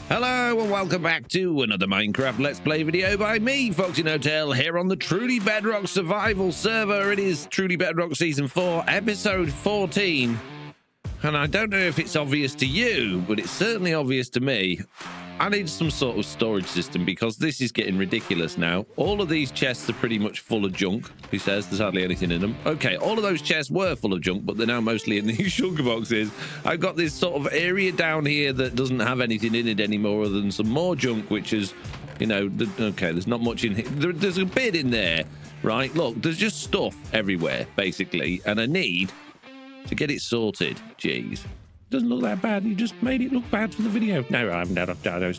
Hello and welcome back to another Minecraft Let's Play video by me, FoxyNoTail, here on the Truly Bedrock survival server. It is Truly Bedrock Season 4, Episode 14. And I don't know if it's obvious to you, but it's certainly obvious to me. I need some sort of storage system because this is getting ridiculous now. All of these chests are pretty much full of junk. Who says there's hardly anything in them? Okay, all of those chests were full of junk, but they're now mostly in these sugar boxes. I've got this sort of area down here that doesn't have anything in it anymore other than some more junk, which is, you know, okay, there's not much in here. There's a bit in there, right? Look, there's just stuff everywhere, basically, and I need to get it sorted. Jeez. Doesn't look that bad. You just made it look bad for the video. No, I'm not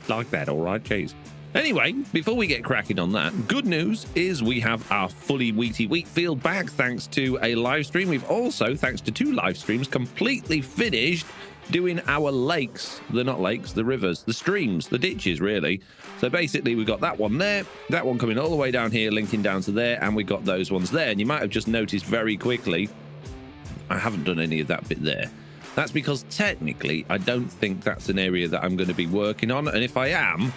like that, all right? Jeez. Anyway, before we get cracking on that, good news is we have our fully wheaty wheat field back thanks to a live stream. We've also, thanks to 2 live streams, completely finished doing our lakes. They're not lakes, the rivers, the streams, the ditches, really. So basically, we got that one there, that one coming all the way down here, linking down to there, and we got those ones there. And you might have just noticed very quickly, I haven't done any of that bit there. That's because technically, I don't think that's an area that I'm going to be working on. And if I am,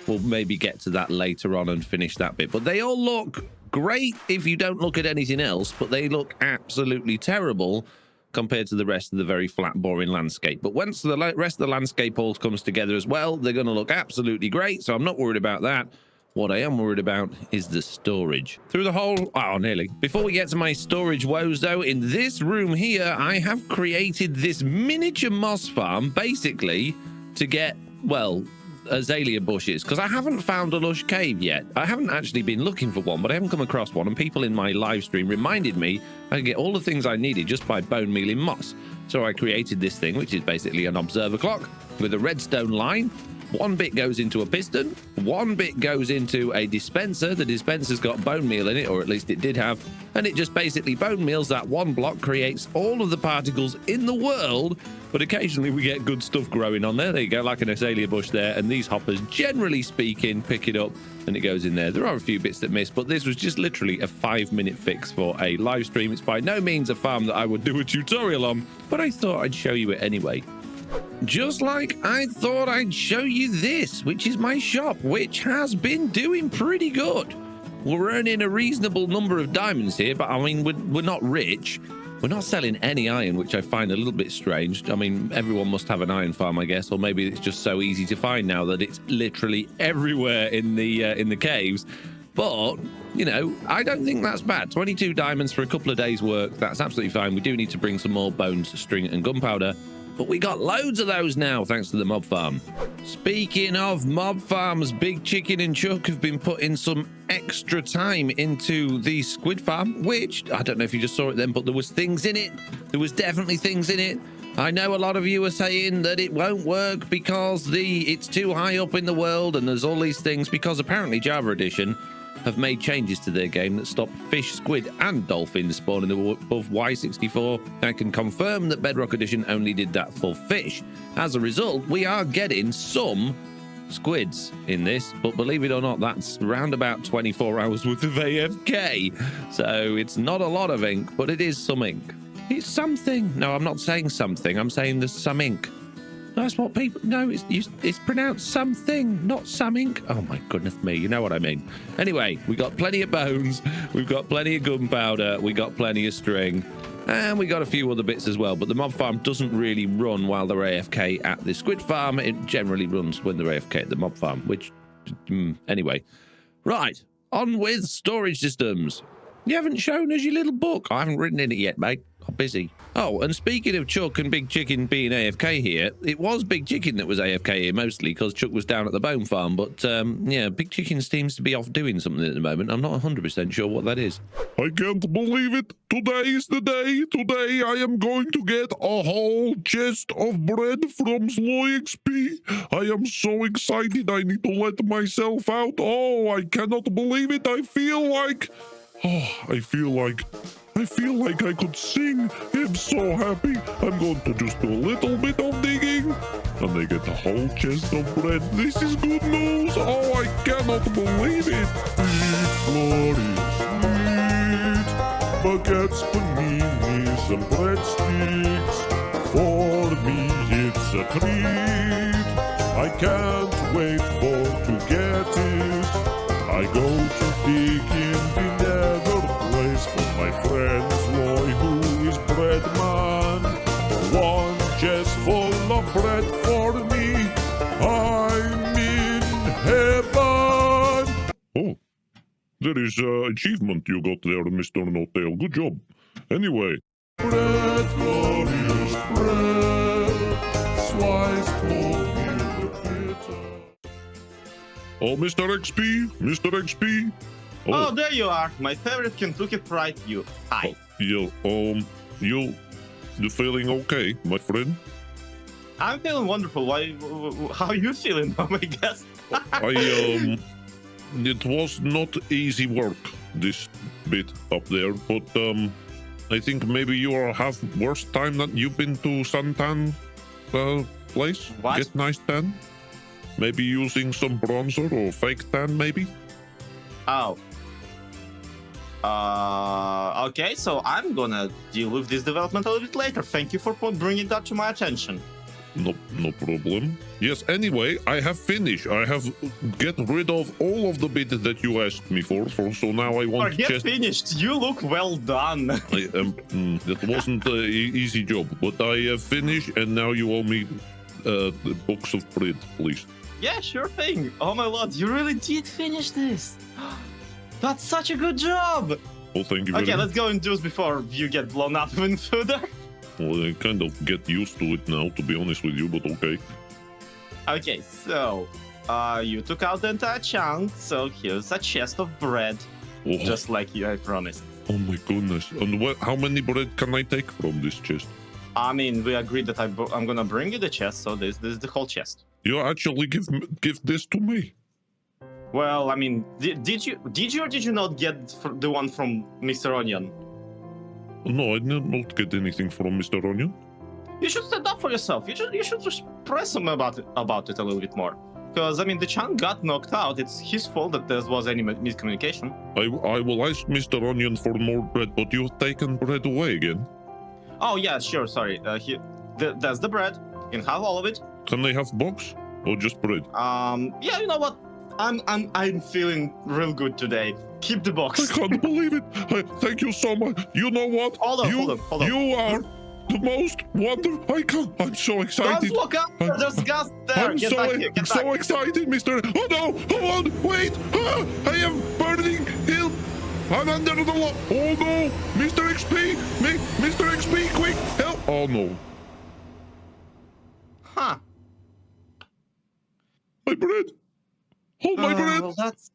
we'll maybe get to that later on and finish that bit. But they all look great if you don't look at anything else, but they look absolutely terrible compared to the rest of the very flat, boring landscape. But once the rest of the landscape all comes together as well, they're going to look absolutely great. So I'm not worried about that. What I am worried about is the storage. Through the whole... Oh, nearly. Before we get to my storage woes, though, in this room here, I have created this miniature moss farm, basically, to get, well, azalea bushes, because I haven't found a lush cave yet. I haven't actually been looking for one, but I haven't come across one, and people in my live stream reminded me I could get all the things I needed just by bone mealing moss. So I created this thing, which is basically an observer clock with a redstone line. One bit goes into a piston, one bit goes into a dispenser. The dispenser's got bone meal in it, or at least it did have, and it just basically bone meals that one block, creates all of the particles in the world, but occasionally we get good stuff growing on there. There you go, like an azalea bush there, and these hoppers, generally speaking, pick it up and it goes in there. There are a few bits that miss, but this was just literally a 5-minute fix for a live stream. It's by no means a farm that I would do a tutorial on, but I thought I'd show you it anyway. Just like I thought I'd show you this, which is my shop, which has been doing pretty good. We're earning a reasonable number of diamonds here, but I mean, we're not rich. We're not selling any iron, which I find a little bit strange. I mean, everyone must have an iron farm, I guess, or maybe it's just so easy to find now that it's literally everywhere in the caves. But, you know, I don't think that's bad. 22 diamonds for a couple of days' work, that's absolutely fine. We do need to bring some more bones, string, and gunpowder. But we got loads of those now, thanks to the mob farm. Speaking of mob farms, Big Chicken and Chuck have been putting some extra time into the squid farm, which, I don't know if you just saw it then, but there was things in it. There was definitely things in it. I know a lot of you are saying that it won't work because it's too high up in the world and there's all these things, because apparently Java Edition have made changes to their game that stop fish, squid, and dolphins spawning above Y64. I can confirm that Bedrock Edition only did that for fish. As a result, we are getting some squids in this, but believe it or not, that's around about 24 hours worth of AFK. So it's not a lot of ink, but it is some ink. It's something. No, I'm not saying something. I'm saying there's some ink. That's what people... No, it's pronounced something, not some ink. Oh, my goodness me. You know what I mean. Anyway, we got plenty of bones. We've got plenty of gunpowder. We got plenty of string. And we got a few other bits as well. But the mob farm doesn't really run while they're AFK at the squid farm. It generally runs when they're AFK at the mob farm, which... Anyway. Right. On with storage systems. You haven't shown us your little book. I haven't written in it yet, mate. I'm busy. Oh, and speaking of Chuck and Big Chicken being AFK here, it was Big Chicken that was AFK here mostly because Chuck was down at the bone farm. But, yeah, Big Chicken seems to be off doing something at the moment. I'm not 100% sure what that is. I can't believe it. Today is the day. Today I am going to get a whole chest of bread from ZloyXP. I am so excited. I need to let myself out. Oh, I cannot believe it. I feel like I could sing. I'm so happy. I'm going to just do a little bit of digging. And I get a whole chest of bread. This is good news. Oh, I cannot believe it. Eat, glory, sweet. Baguettes, paninis, and breadsticks. For me, it's a treat. I can't wait for to get it. I go to dig in the nether place for my friend Zloy, who is bread man. One chest full of bread for me. I'm in heaven. Oh, there is achievement you got there, Mr. No-Tail. Good job. Anyway. Bread, glorious bread, sliced whole in the pizza. Oh, Mr. XP, Mr. XP. Oh, there you are, my favorite Kentucky Fried you. Hi. Yeah, you feeling okay, my friend? I'm feeling wonderful. How are you feeling, oh my guess? It was not easy work, this bit up there, but I think maybe you have worse time that you've been to suntan place. What? Get nice tan. Maybe using some bronzer or fake tan, maybe. Oh. Okay, so I'm gonna deal with this development a little bit later. Thank you for bringing that to my attention. No problem. Yes, anyway, I have finished. I have get rid of all of the bits that you asked me for, so now I want to Get finished. You look well done. That wasn't an easy job, but I have finished, and now you owe me the box of bread, please. Yeah, sure thing. Oh my lord, you really did finish this. That's such a good job. Oh, thank you very Okay, much. let's go and do this before you get blown up even further. Well, I kind of get used to it now, to be honest with you, but okay. Okay, so you took out the entire chunk, so here's a chest of bread, Oh, just like I promised. oh my goodness. And how many bread can I take from this chest? I mean, we agreed that I'm gonna bring you the chest, so this is the whole chest. You actually give this to me. Well, I mean, did you or did you not get the one from Mr. Onion? No, I did not get anything from Mr. Onion. You should stand up for yourself. You should just press him about it a little bit more. Because I mean, the chunk got knocked out. It's his fault that there was any miscommunication. I will ask Mr. Onion for more bread, but you've taken bread away again. Oh yeah, sure. Sorry. There's the bread. You can have all of it. Can I have box or just bread? Yeah. You know what? I'm feeling real good today. Keep the box. I can't believe it. Thank you so much. You know what? Hold on. You are the most wonderful. I'm so excited. Don't look up. There's gas there. I'm Get back here. Get so back. excited, Mr. Oh no! Hold on! Wait! Ah, I am burning! Help! I'm under the law! Oh no! Mr. XP! Mr. XP, quick! Help! Oh no! Huh. My bread! Hold my bread! Well, that's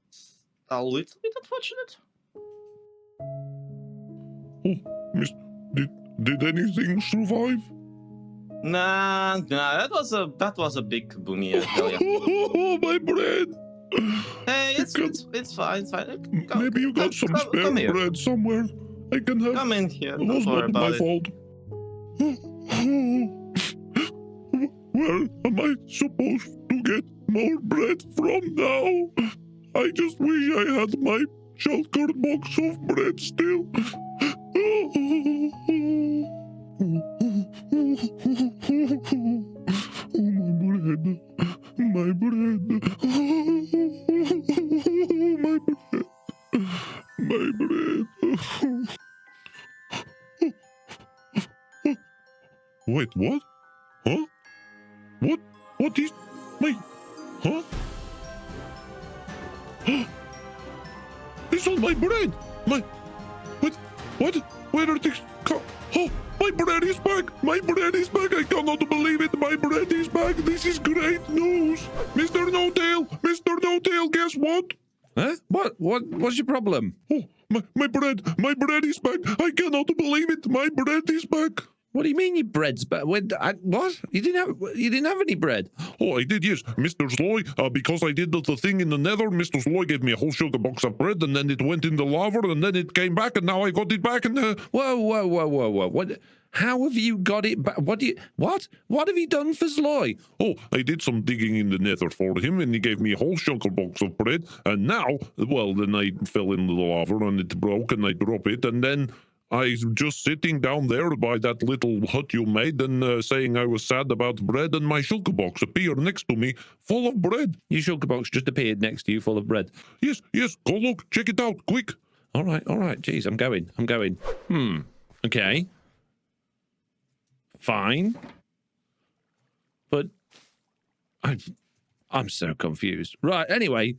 a little bit unfortunate. Oh, did anything survive? Nah, that was a big boomy, I tell ya. Oh, my bread! Hey, it's fine. Come, Maybe you got some spare come here. bread somewhere. I can have. Come in here. It Don't was worry not my about it. fault. Where am I supposed to get more bread from now? I just wish I had my shulker box of bread still. My bread. My bread. Wait, what? Huh? What is my... Huh? It's on my bread! What? Where are things... Oh, my bread is back! My bread is back! I cannot believe it! My bread is back! This is great news! Mr. No-Tail, guess what? Huh? What's your problem? Oh, my bread is back! I cannot believe it! My bread is back! What do you mean your bread's back? What? You didn't have any bread. Oh, I did, yes. Mr. Zloy, because I did the thing in the nether, Mr. Zloy gave me a whole sugar box of bread, and then it went in the lava, and then it came back, and now I got it back, and... Whoa. What? How have you got it back? What have you done for Zloy? Oh, I did some digging in the nether for him, and he gave me a whole sugar box of bread, and now, well, then I fell into the lava, and it broke, and I dropped it, and then... I just sitting down there by that little hut you made and saying I was sad about bread, and my shulker box appeared next to me full of bread. Your shulker box just appeared next to you full of bread. Yes, go look, check it out, quick. All right. Jeez, I'm going. Okay. Fine. But I'm so confused. Right, anyway,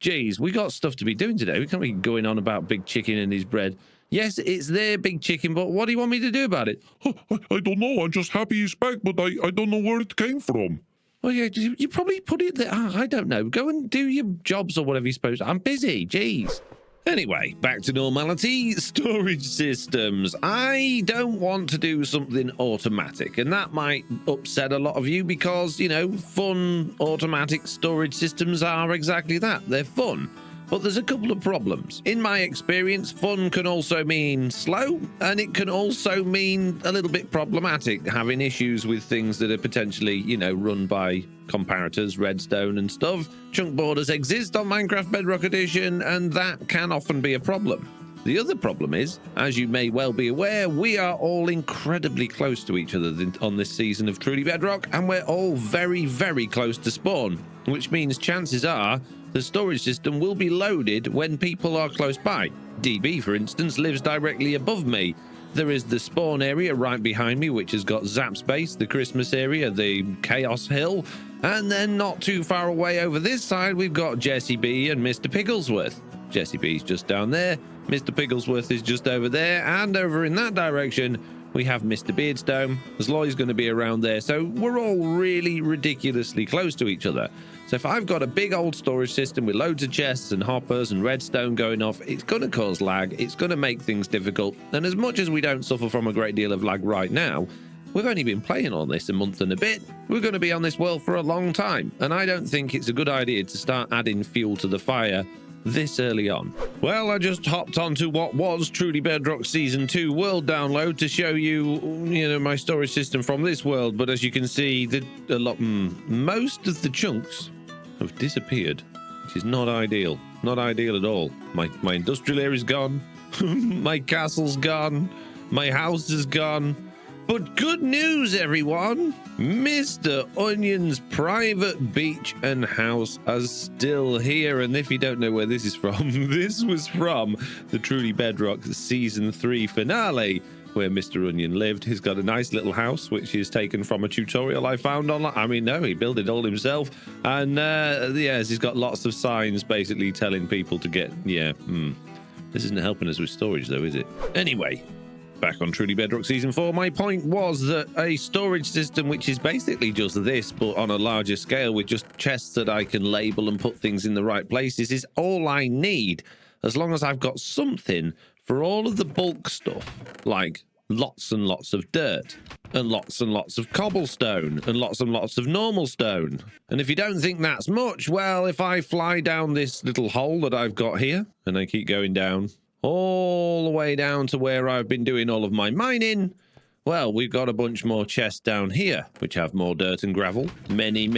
geez, we got stuff to be doing today. We can't be going on about Big Chicken and his bread. Yes, it's their Big Chicken, but what do you want me to do about it? I don't know. I'm just happy he's back, but I don't know where it came from. Oh, yeah, you probably put it there. I don't know. Go and do your jobs or whatever you're supposed to. I'm busy. Jeez. Anyway, back to normality. Storage systems. I don't want to do something automatic, and that might upset a lot of you because, you know, fun automatic storage systems are exactly that. They're fun. But there's a couple of problems. In my experience, fun can also mean slow, and it can also mean a little bit problematic, having issues with things that are potentially, you know, run by comparators, redstone and stuff. Chunk borders exist on Minecraft Bedrock Edition, and that can often be a problem. The other problem is, as you may well be aware, we are all incredibly close to each other on this season of Truly Bedrock, and we're all very, very close to spawn, which means chances are the storage system will be loaded when people are close by. DB, for instance, lives directly above me. There is the spawn area right behind me, which has got Zap's base, the Christmas area, the Chaos Hill, and then not too far away over this side, we've got Jesse B and Mr. Pigglesworth. Jesse B's just down there, Mr. Pigglesworth is just over there, and over in that direction, we have Mr. Beardstone. Zloy's going to be around there, so we're all really ridiculously close to each other. So if I've got a big old storage system with loads of chests and hoppers and redstone going off, it's going to cause lag, it's going to make things difficult, and as much as we don't suffer from a great deal of lag right now, we've only been playing on this a month and a bit. We're going to be on this world for a long time, and I don't think it's a good idea to start adding fuel to the fire this early on. Well, I just hopped onto what was Truly Bedrock Season 2 world download to show you, my storage system from this world, but as you can see, most of the chunks have disappeared, which is not ideal. Not ideal at all. My industrial area is gone. My castle's gone. My house is gone. But good news, everyone! Mr. Onion's private beach and house are still here. And if you don't know where this is from, this was from the Truly Bedrock Season 3 finale, where Mr. Onion lived. He's got a nice little house, which is taken from a tutorial I found online. I mean, no, he built it all himself. And yes, he's got lots of signs basically telling people to get, This isn't helping us with storage though, is it? Anyway, back on Truly Bedrock Season 4, my point was that a storage system which is basically just this, but on a larger scale with just chests that I can label and put things in the right places is all I need, as long as I've got something for all of the bulk stuff, like lots and lots of dirt, and lots of cobblestone, and lots of normal stone. And if you don't think that's much, well, if I fly down this little hole that I've got here, and I keep going down, all the way down to where I've been doing all of my mining, well, we've got a bunch more chests down here, which have more dirt and gravel, many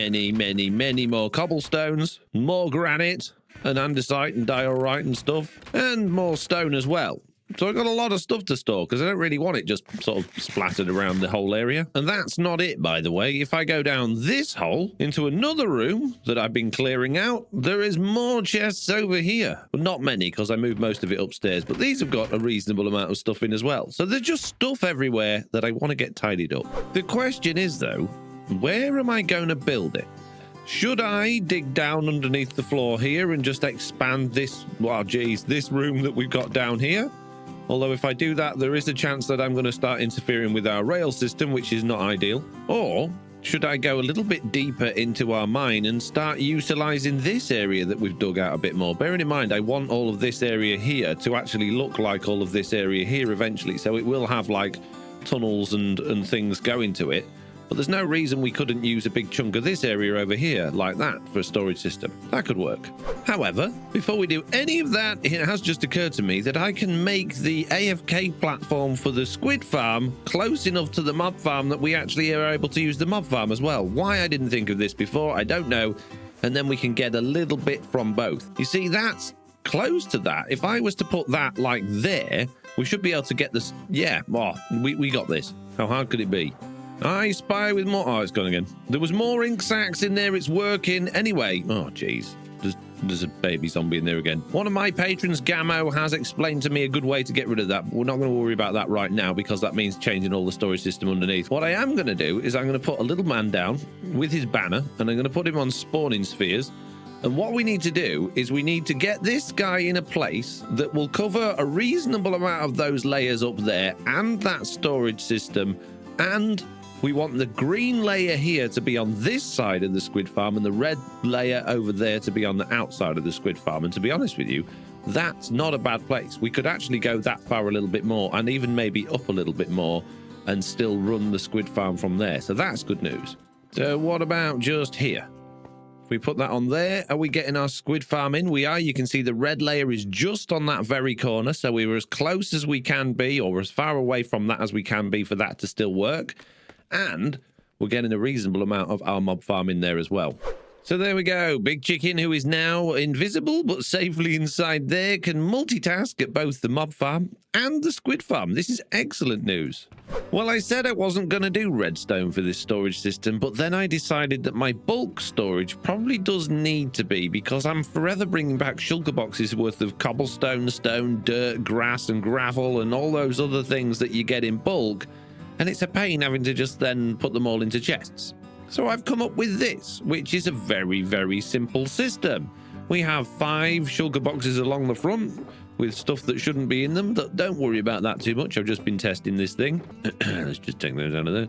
more cobblestones, more granite, and andesite and diorite and stuff, and more stone as well. So I've got a lot of stuff to store because I don't really want it just sort of splattered around the whole area. And that's not it, by the way. If I go down this hole into another room that I've been clearing out, there is more chests over here. Well, not many because I moved most of it upstairs, but these have got a reasonable amount of stuff in as well. So there's just stuff everywhere that I want to get tidied up. The question is, though, where am I going to build it? Should I dig down underneath the floor here and just expand this, this room that we've got down here? Although if I do that, there is a chance that I'm going to start interfering with our rail system, which is not ideal. Or should I go a little bit deeper into our mine and start utilizing this area that we've dug out a bit more? Bearing in mind, I want all of this area here to actually look like all of this area here eventually. So it will have like tunnels and things going to it. But there's no reason we couldn't use a big chunk of this area over here like that for a storage system. That could work. However, before we do any of that, it has just occurred to me that I can make the AFK platform for the squid farm close enough to the mob farm that we actually are able to use the mob farm as well. Why I didn't think of this before, I don't know. And then we can get a little bit from both. You see, that's close to that. If I was to put that like there, We should be able to get this. Yeah, we got this. How hard could it be? I spy with more. Oh, it's gone again. There was more ink sacs in there. It's working. Anyway. Oh, jeez. There's a baby zombie in there again. One of my patrons, Gamo, has explained to me a good way to get rid of that. We're not going to worry about that right now because that means changing all the storage system underneath. What I am going to do is I'm going to put a little man down with his banner, and I'm going to put him on spawning spheres. And what we need to do is we need to get this guy in a place that will cover a reasonable amount of those layers up there and that storage system. And we want the green layer here to be on this side of the squid farm and the red layer over there to be on the outside of the squid farm. And to be honest with you, that's not a bad place. We could actually go that far a little bit more and even maybe up a little bit more and still run the squid farm from there. So that's good news. So what about just here? If we put that on there, are we getting our squid farm in? We are. You can see the red layer is just on that very corner. So we were as close as we can be, or as far away from that as we can be for that to still work. And we're getting a reasonable amount of our mob farm in there as well. So there we go. Big Chicken, who is now invisible but safely inside there, can multitask at both the mob farm and the squid farm. This is excellent news. Well, I said I wasn't going to do redstone for this storage system, but then I decided that my bulk storage probably does need to be, because I'm forever bringing back shulker boxes worth of cobblestone, stone, dirt, grass and gravel and all those other things that you get in bulk. And it's a pain having to just then put them all into chests. So I've come up with this, which is a very, very simple system. We have 5 shulker boxes along the front with stuff that shouldn't be in them. Don't worry about that too much. I've just been testing this thing. Let's just take those out of there.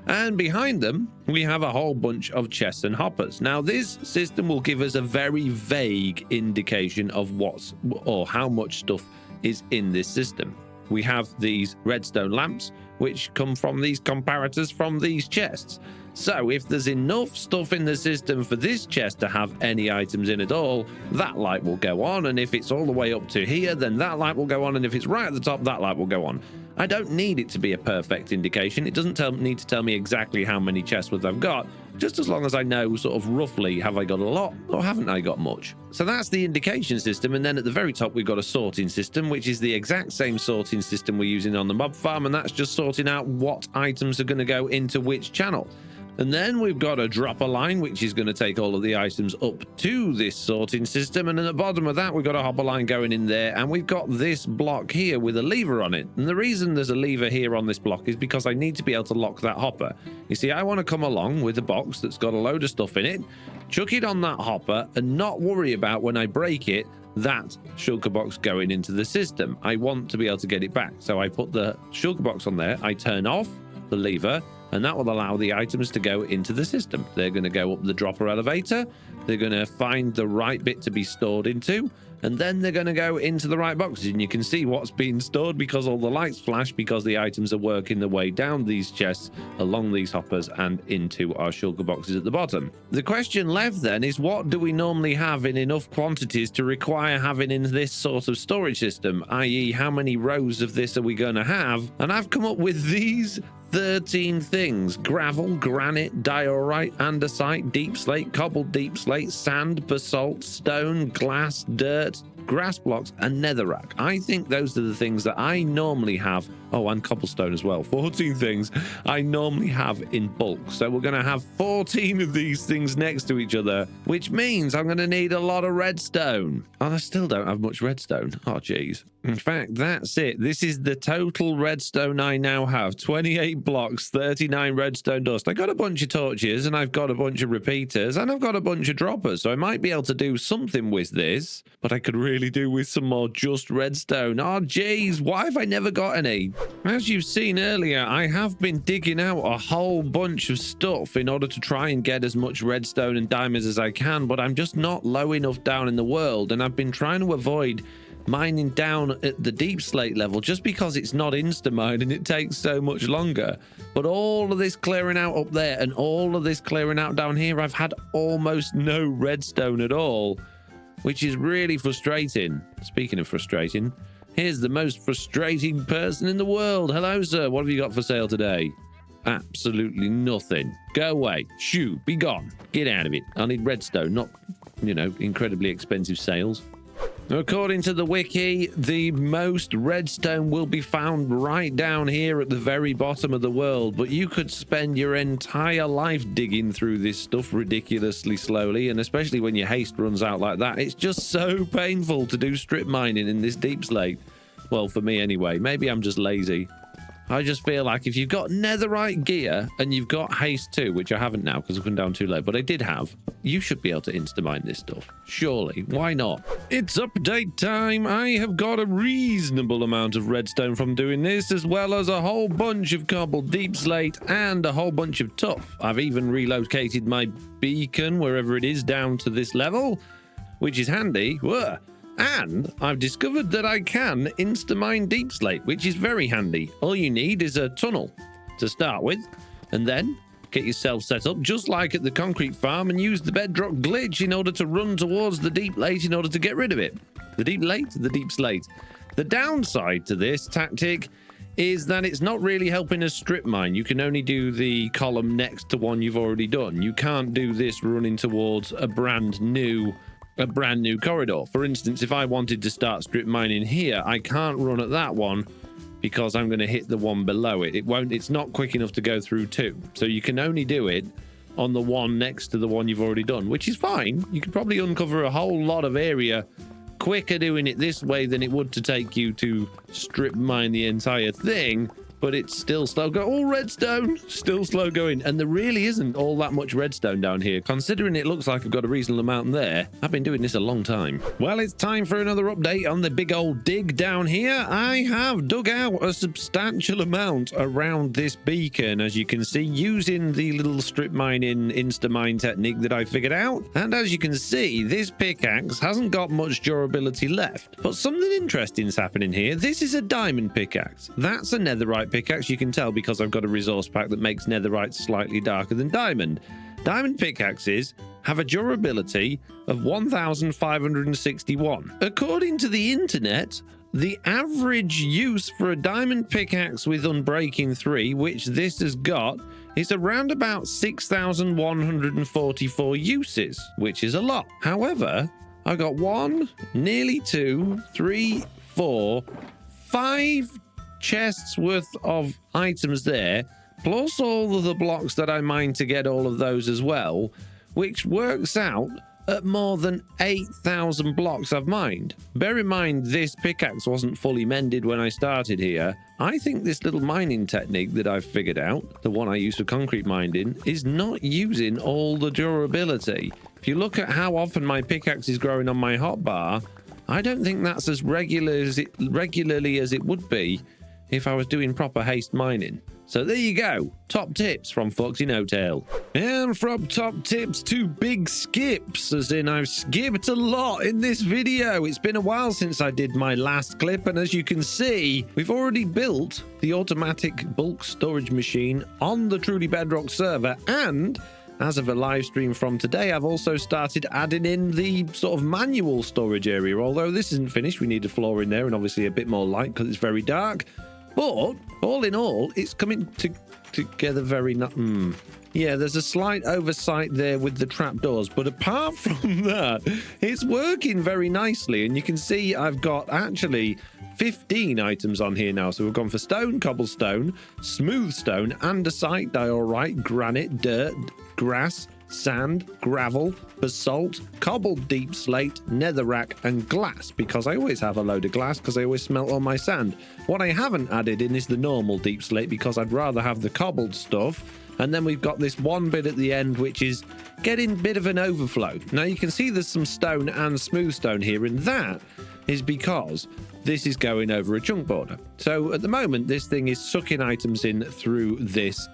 And behind them, we have a whole bunch of chests and hoppers. Now, this system will give us a very vague indication of what's or how much stuff is in this system. We have these redstone lamps, which come from these comparators from these chests. So if there's enough stuff in the system for this chest to have any items in at all, that light will go on. And if it's all the way up to here, then that light will go on. And if it's right at the top, that light will go on. I don't need it to be a perfect indication. It doesn't need to tell me exactly how many chests worth I've got, just as long as I know sort of roughly, have I got a lot or haven't I got much? So that's the indication system. And then at the very top, we've got a sorting system, which is the exact same sorting system we're using on the mob farm. And that's just sorting out what items are going to go into which channel. And then we've got a dropper line, which is going to take all of the items up to this sorting system. And at the bottom of that, we've got a hopper line going in there. And we've got this block here with a lever on it. And the reason there's a lever here on this block is because I need to be able to lock that hopper. You see, I want to come along with a box that's got a load of stuff in it, chuck it on that hopper, and not worry about when I break it, that shulker box going into the system. I want to be able to get it back. So I put the shulker box on there. I turn off the lever, and that will allow the items to go into the system. They're going to go up the dropper elevator. They're going to find the right bit to be stored into, and then they're going to go into the right boxes. And you can see what's being stored because all the lights flash, because the items are working their way down these chests, along these hoppers, and into our shulker boxes at the bottom. The question left then is, what do we normally have in enough quantities to require having in this sort of storage system, i.e. how many rows of this are we going to have? And I've come up with these 13 things: gravel, granite, diorite, andesite, deep slate, cobbled deep slate, sand, basalt, stone, glass, dirt, grass blocks, and netherrack. I think those are the things that I normally have. Oh, and cobblestone as well. 14 things I normally have in bulk. So we're going to have 14 of these things next to each other, which means I'm going to need a lot of redstone. And I still don't have much redstone. Oh, geez. In fact, that's it. This is the total redstone I now have. 28 blocks, 39 redstone dust. I got a bunch of torches, and I've got a bunch of repeaters, and I've got a bunch of droppers. So I might be able to do something with this, but I could really do with some more just redstone. Oh, geez. Why have I never got any? As you've seen earlier, I have been digging out a whole bunch of stuff in order to try and get as much redstone and diamonds as I can, but I'm just not low enough down in the world, and I've been trying to avoid mining down at the deep slate level just because it's not insta-mine and it takes so much longer. But all of this clearing out up there and all of this clearing out down here, I've had almost no redstone at all, which is really frustrating. Speaking of frustrating, here's the most frustrating person in the world. Hello, sir. What have you got for sale today? Absolutely nothing. Go away. Shoo. Be gone. Get out of it. I need redstone, not, incredibly expensive sales. According to the wiki, the most redstone will be found right down here at the very bottom of the world, but you could spend your entire life digging through this stuff ridiculously slowly, and especially when your haste runs out like that, it's just so painful to do strip mining in this deep slate. Well, for me anyway. Maybe I'm just lazy. I just feel like if you've got netherite gear and you've got haste too, which I haven't now because I've come down too low, but I did have, you should be able to insta-mine this stuff. Surely. Why not? It's update time. I have got a reasonable amount of redstone from doing this, as well as a whole bunch of cobbled deep slate and a whole bunch of tuff. I've even relocated my beacon, wherever it is, down to this level, which is handy. Whoa. And I've discovered that I can insta-mine deep slate, which is very handy. All you need is a tunnel to start with, and then get yourself set up just like at the concrete farm and use the Bedrock glitch in order to run towards the deep slate in order to get rid of it. The deep slate? The deep slate. The downside to this tactic is that it's not really helping us strip mine. You can only do the column next to one you've already done. You can't do this running towards a brand new corridor. For instance, if I wanted to start strip mining here, I can't run at that one because I'm going to hit the one below it. It's not quick enough to go through two. So you can only do it on the one next to the one you've already done, which is fine. You could probably uncover a whole lot of area quicker doing it this way than it would to take you to strip mine the entire thing. But it's still slow going. Oh, redstone! Still slow going. And there really isn't all that much redstone down here. Considering it looks like I've got a reasonable amount there, I've been doing this a long time. Well, it's time for another update on the big old dig down here. I have dug out a substantial amount around this beacon, as you can see, using the little strip mining insta-mine technique that I figured out. And as you can see, this pickaxe hasn't got much durability left. But something interesting is happening here. This is a diamond pickaxe. That's a netherite pickaxe. You can tell because I've got a resource pack that makes netherite slightly darker than diamond. Diamond pickaxes have a durability of 1,561. According to the internet, the average use for a diamond pickaxe with Unbreaking 3, which this has got, is around about 6,144 uses, which is a lot. However, I got 1, nearly 2, 3, 4, 5 chests worth of items there, plus all of the blocks that I mined to get all of those as well, which works out at more than 8,000 blocks I've mined. Bear in mind, this pickaxe wasn't fully mended when I started here. I think this little mining technique that I've figured out, the one I use for concrete mining, is not using all the durability. If you look at how often my pickaxe is growing on my hotbar, I don't think that's as regularly as it would be if I was doing proper haste mining. So there you go. Top tips from FoxyNoTail. And from top tips to big skips, as in I've skipped a lot in this video. It's been a while since I did my last clip, and as you can see, we've already built the automatic bulk storage machine on the Truly Bedrock server, and as of a live stream from today, I've also started adding in the sort of manual storage area. Although this isn't finished, we need a floor in there and obviously a bit more light because it's very dark. But all in all, it's coming together very yeah, there's a slight oversight there with the trapdoors, but apart from that, it's working very nicely. And you can see I've got actually 15 items on here now. So we've gone for stone, cobblestone, smooth stone, andesite, diorite, granite, dirt, grass, sand, gravel, basalt, cobbled deep slate, netherrack, and glass, because I always have a load of glass because I always smelt all my sand. What I haven't added in is the normal deep slate because I'd rather have the cobbled stuff. And then we've got this one bit at the end, which is getting a bit of an overflow. Now you can see there's some stone and smooth stone here, and that is because this is going over a chunk border. So at the moment, this thing is sucking items in through this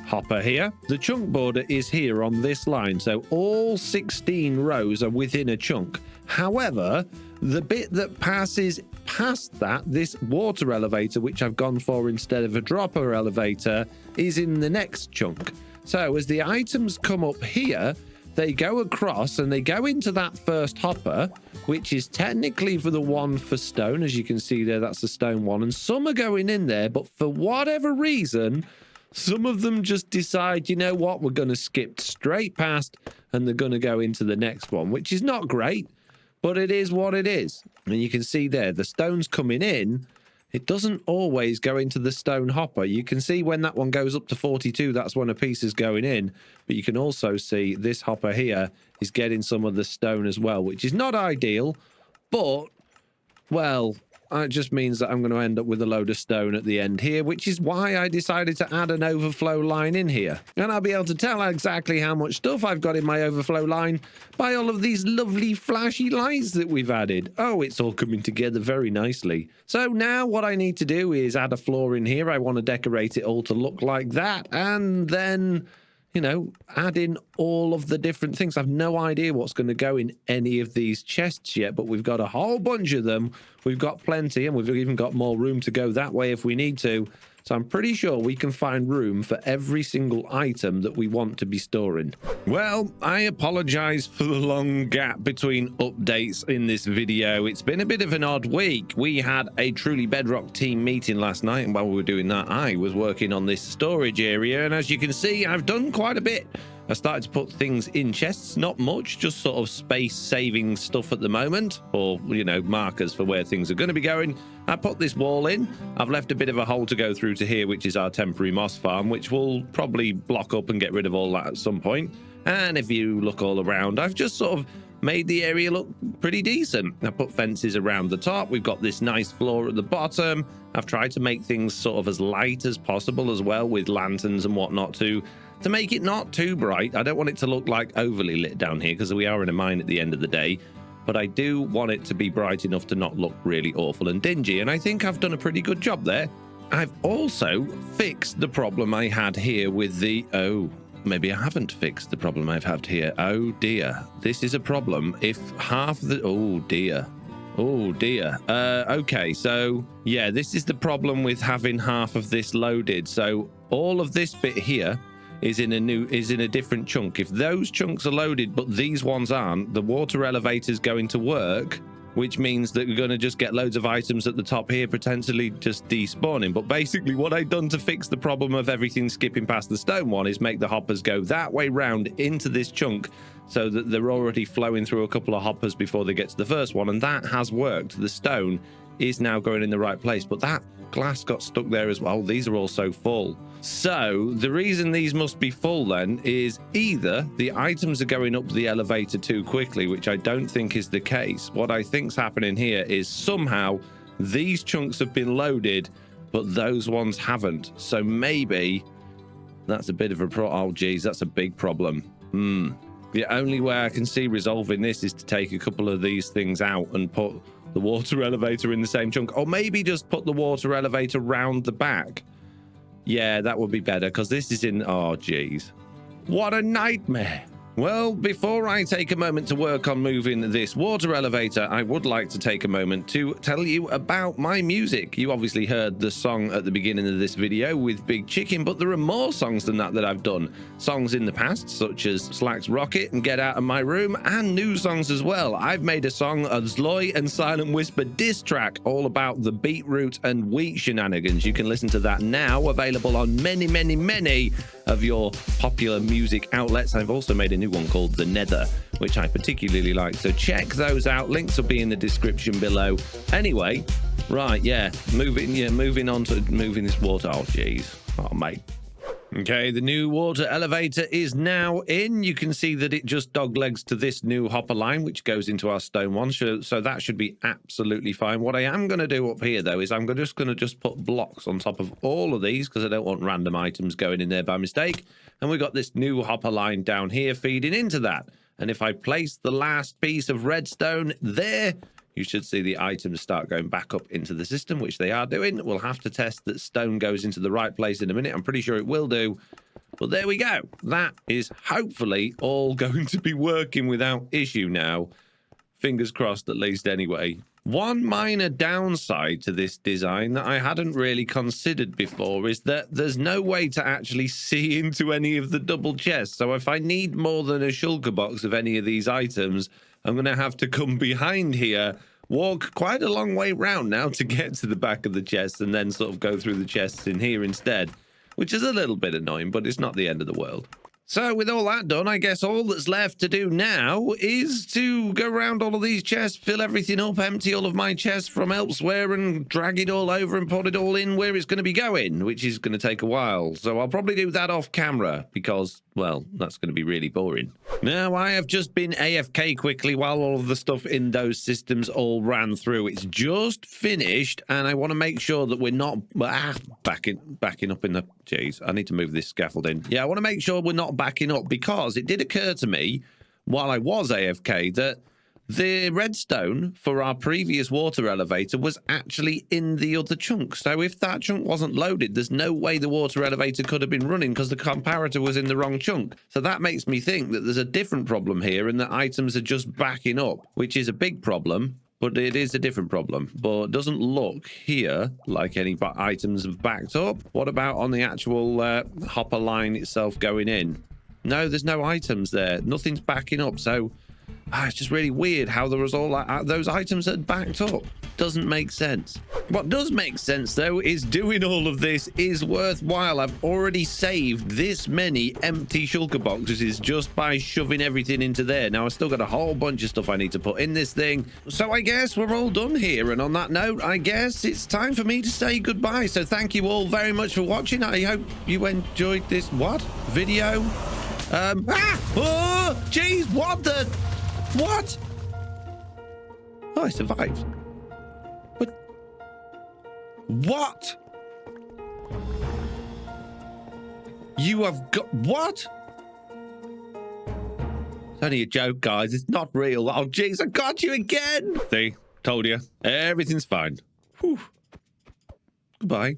hopper here. The chunk border is here on this line, so all 16 rows are within a chunk. However, the bit that passes past that, this water elevator, which I've gone for instead of a dropper elevator, is in the next chunk. So as the items come up here, they go across and they go into that first hopper, which is technically for the one for stone. As you can see there, that's the stone one, and some are going in there, but for whatever reason, some of them just decide, you know what, we're going to skip straight past and they're going to go into the next one, which is not great. but it is what it is. And you can see there, the stone's coming in. It doesn't always go into the stone hopper. You can see when that one goes up to 42, that's when a piece is going in. But you can also see this hopper here is getting some of the stone as well, which is not ideal. But, well, it just means that I'm going to end up with a load of stone at the end here, which is why I decided to add an overflow line in here. And I'll be able to tell exactly how much stuff I've got in my overflow line by all of these lovely flashy lights that we've added. Oh, it's all coming together very nicely. So now what I need to do is add a floor in here. I want to decorate it all to look like that. And then, you know, add in all of the different things. I've no idea what's going to go in any of these chests yet, but we've got a whole bunch of them. We've got plenty, and we've even got more room to go that way if we need to. So I'm pretty sure we can find room for every single item that we want to be storing. Well, I apologize for the long gap between updates in this video. It's been a bit of an odd week. We had a Truly Bedrock team meeting last night, and while we were doing that, I was working on this storage area, and as you can see, I've done quite a bit. I started to put things in chests, not much, just sort of space-saving stuff at the moment, or, you know, markers for where things are going to be going. I put this wall in. I've left a bit of a hole to go through to here, which is our temporary moss farm, which will probably block up and get rid of all that at some point. And if you look all around, I've just sort of made the area look pretty decent. I put fences around the top. We've got this nice floor at the bottom. I've tried to make things sort of as light as possible as well, with lanterns and whatnot to make it not too bright. I don't want it to look like overly lit down here because we are in a mine at the end of the day, but I do want it to be bright enough to not look really awful and dingy, and I think I've done a pretty good job there. I've also fixed the problem I had here with the... Oh, maybe I haven't fixed the problem I've had here. Oh dear, this is a problem. If half the... Oh dear. Oh dear. Okay, so yeah, this is the problem with having half of this loaded. So all of this bit here is in a different chunk. If those chunks are loaded but these ones aren't, the water elevator's going to work, which means that we're going to just get loads of items at the top here potentially just despawning. But basically what I've done to fix the problem of everything skipping past the stone one is make the hoppers go that way round into this chunk so that they're already flowing through a couple of hoppers before they get to the first one, and that has worked. The stone is now going in the right place, but that glass got stuck there as well. These are also full. So the reason these must be full then is either the items are going up the elevator too quickly, which I don't think is the case. What I think's happening here is somehow these chunks have been loaded, but those ones haven't. So maybe that's a bit of a oh geez, that's a big problem. The only way I can see resolving this is to take a couple of these things out and put the water elevator in the same chunk, or maybe just put the water elevator round the back. Yeah, that would be better, because this is in... Oh, geez. What a nightmare. Well, before I take a moment to work on moving this water elevator, I would like to take a moment to tell you about my music. You obviously heard the song at the beginning of this video with Big Chicken, but there are more songs than that I've done. Songs in the past, such as Slack's Rocket and Get Out of My Room, and new songs as well. I've made a song, a Zloy and Silent Whisper diss track, all about the beetroot and wheat shenanigans. You can listen to that now, available on many of your popular music outlets. I've also made a new one called The Nether, which I particularly like, so check those out. Links will be in the description below. Anyway, right, yeah, moving on to moving this water. Oh geez, oh mate. Okay, the new water elevator is now in. You can see that it just doglegs to this new hopper line, which goes into our stone one, so that should be absolutely fine. What I am going to do up here, though, is I'm just going to put blocks on top of all of these, because I don't want random items going in there by mistake. And we've got this new hopper line down here feeding into that. And if I place the last piece of redstone there, you should see the items start going back up into the system, which they are doing. We'll have to test that stone goes into the right place in a minute. I'm pretty sure it will do. But there we go. That is hopefully all going to be working without issue now. Fingers crossed, at least anyway. One minor downside to this design that I hadn't really considered before is that there's no way to actually see into any of the double chests. So if I need more than a shulker box of any of these items, I'm going to have to come behind here, walk quite a long way round now to get to the back of the chest, and then sort of go through the chests in here instead, which is a little bit annoying, but it's not the end of the world. So with all that done, I guess all that's left to do now is to go around all of these chests, fill everything up, empty all of my chests from elsewhere and drag it all over and put it all in where it's going to be going, which is going to take a while. So I'll probably do that off camera because, well, that's going to be really boring. Now, I have just been AFK quickly while all of the stuff in those systems all ran through. It's just finished, and I want to make sure that we're not backing up in the... Jeez, I need to move this scaffolding. Yeah, I want to make sure we're not backing up because it did occur to me while I was AFK that the redstone for our previous water elevator was actually in the other chunk. So if that chunk wasn't loaded, there's no way the water elevator could have been running because the comparator was in the wrong chunk. So that makes me think that there's a different problem here and that items are just backing up, which is a big problem. But it is a different problem. But it doesn't look here like any items have backed up. What about on the actual hopper line itself going in? No, there's no items there. Nothing's backing up. So it's just really weird how there was all those items that backed up. Doesn't make sense. What does make sense, though, is doing all of this is worthwhile. I've already saved this many empty shulker boxes just by shoving everything into there. Now, I've still got a whole bunch of stuff I need to put in this thing. So I guess we're all done here. And on that note, I guess it's time for me to say goodbye. So thank you all very much for watching. I hope you enjoyed this, video? Oh, jeez, what the... What? Oh, I survived. What? You have got... What? It's only a joke, guys. It's not real. Oh, jeez, I got you again. See? Told you. Everything's fine. Whew. Goodbye.